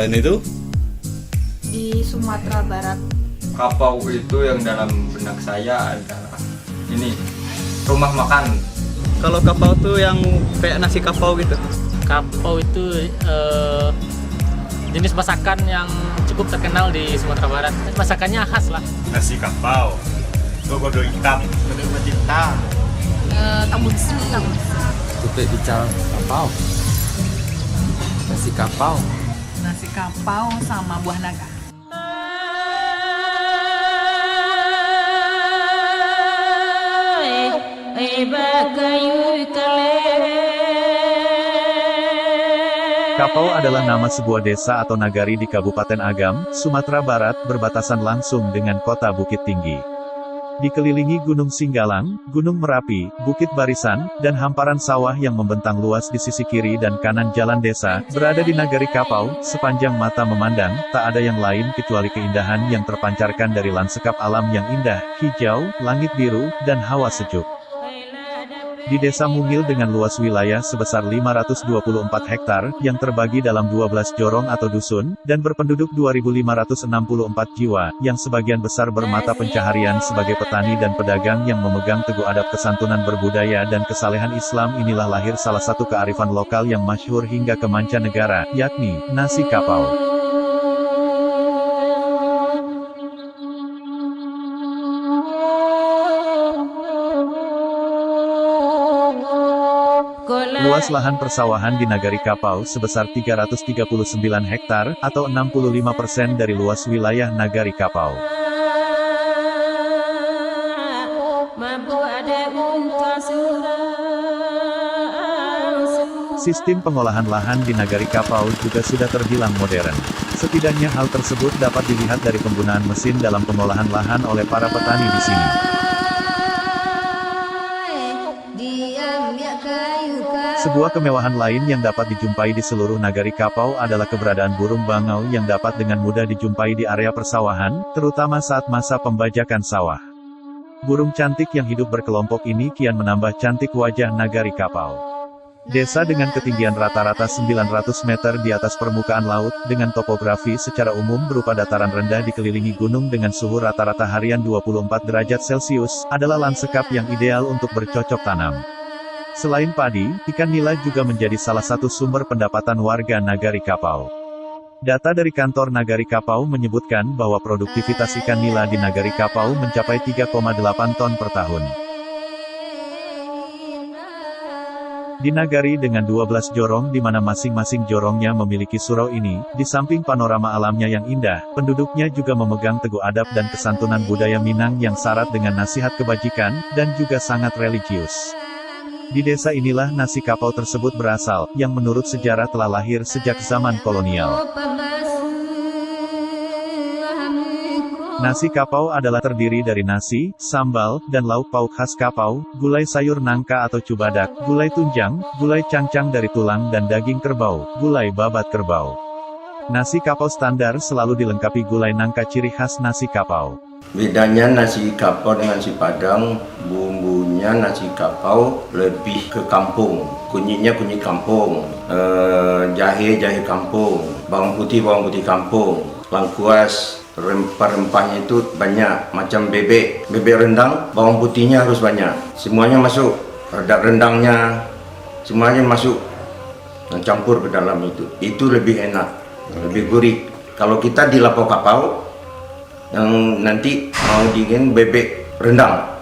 Selain itu, di Sumatera Barat. Kapau itu yang dalam benak saya adalah ini, rumah makan. Kalau kapau tuh yang kayak nasi kapau gitu. Kapau itu jenis masakan yang cukup terkenal di Sumatera Barat. Masakannya khas lah. Nasi kapau, godo hitam, godo cinta, Tambun Sri. Tupik bicara kapau, nasi kapau. Nasi kapau sama buah naga. Kapau adalah nama sebuah desa atau nagari di Kabupaten Agam, Sumatera Barat, berbatasan langsung dengan kota Bukit Tinggi. Dikelilingi Gunung Singgalang, Gunung Merapi, Bukit Barisan, dan hamparan sawah yang membentang luas di sisi kiri dan kanan jalan desa, berada di nagari Kapau, sepanjang mata memandang, tak ada yang lain kecuali keindahan yang terpancarkan dari lanskap alam yang indah, hijau, langit biru, dan hawa sejuk. Di Desa Mungil dengan luas wilayah sebesar 524 hektar, yang terbagi dalam 12 jorong atau dusun, dan berpenduduk 2.564 jiwa, yang sebagian besar bermata pencaharian sebagai petani dan pedagang yang memegang teguh adab kesantunan berbudaya dan kesalehan Islam, inilah lahir salah satu kearifan lokal yang masyhur hingga ke mancanegara, yakni nasi kapau. Luas lahan persawahan di Nagari Kapau sebesar 339 hektar, atau 65% dari luas wilayah Nagari Kapau. Sistem pengolahan lahan di Nagari Kapau juga sudah terbilang modern. Setidaknya hal tersebut dapat dilihat dari penggunaan mesin dalam pengolahan lahan oleh para petani di sini. Sebuah kemewahan lain yang dapat dijumpai di seluruh Nagari Kapau adalah keberadaan burung bangau yang dapat dengan mudah dijumpai di area persawahan, terutama saat masa pembajakan sawah. Burung cantik yang hidup berkelompok ini kian menambah cantik wajah Nagari Kapau. Desa dengan ketinggian rata-rata 900 meter di atas permukaan laut, dengan topografi secara umum berupa dataran rendah dikelilingi gunung dengan suhu rata-rata harian 24 derajat Celcius, adalah lanskap yang ideal untuk bercocok tanam. Selain padi, ikan nila juga menjadi salah satu sumber pendapatan warga Nagari Kapau. Data dari kantor Nagari Kapau menyebutkan bahwa produktivitas ikan nila di Nagari Kapau mencapai 3,8 ton per tahun. Di nagari dengan 12 jorong di mana masing-masing jorongnya memiliki surau ini, di samping panorama alamnya yang indah, penduduknya juga memegang teguh adab dan kesantunan budaya Minang yang syarat dengan nasihat kebajikan, dan juga sangat religius. Di desa inilah nasi kapau tersebut berasal, yang menurut sejarah telah lahir sejak zaman kolonial. Nasi kapau adalah terdiri dari nasi, sambal, dan lauk pauk khas Kapau, gulai sayur nangka atau cubadak, gulai tunjang, gulai cangcang dari tulang dan daging kerbau, gulai babat kerbau. Nasi kapau standar selalu dilengkapi gulai nangka ciri khas nasi kapau. Bedanya nasi kapau dengan nasi padang, bumbunya nasi kapau lebih ke kampung, kunyitnya kunyit kampung, jahe kampung, bawang putih kampung, lengkuas, rempah-rempahnya itu banyak, macam bebek rendang, bawang putihnya harus banyak, semuanya masuk, rendangnya, semuanya masuk, dan campur ke dalam itu lebih enak, lebih gurih. Kalau kita di Lapau Kapau, yang nanti mau dingin bebek rendang.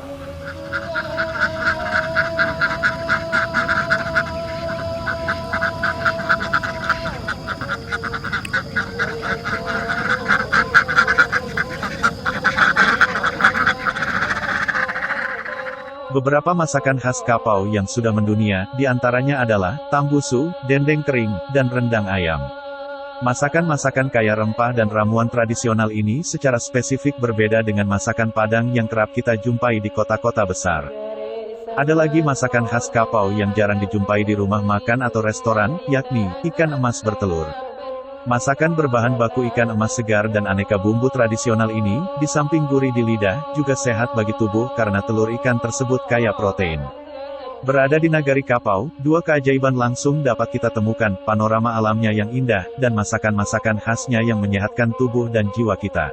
Beberapa masakan khas Kapau yang sudah mendunia, diantaranya adalah tambusu, dendeng kering, dan rendang ayam. Masakan-masakan kaya rempah dan ramuan tradisional ini secara spesifik berbeda dengan masakan Padang yang kerap kita jumpai di kota-kota besar. Ada lagi masakan khas Kapau yang jarang dijumpai di rumah makan atau restoran, yakni ikan emas bertelur. Masakan berbahan baku ikan emas segar dan aneka bumbu tradisional ini, di samping gurih di lidah, juga sehat bagi tubuh karena telur ikan tersebut kaya protein. Berada di Nagari Kapau, dua keajaiban langsung dapat kita temukan, panorama alamnya yang indah, dan masakan-masakan khasnya yang menyehatkan tubuh dan jiwa kita.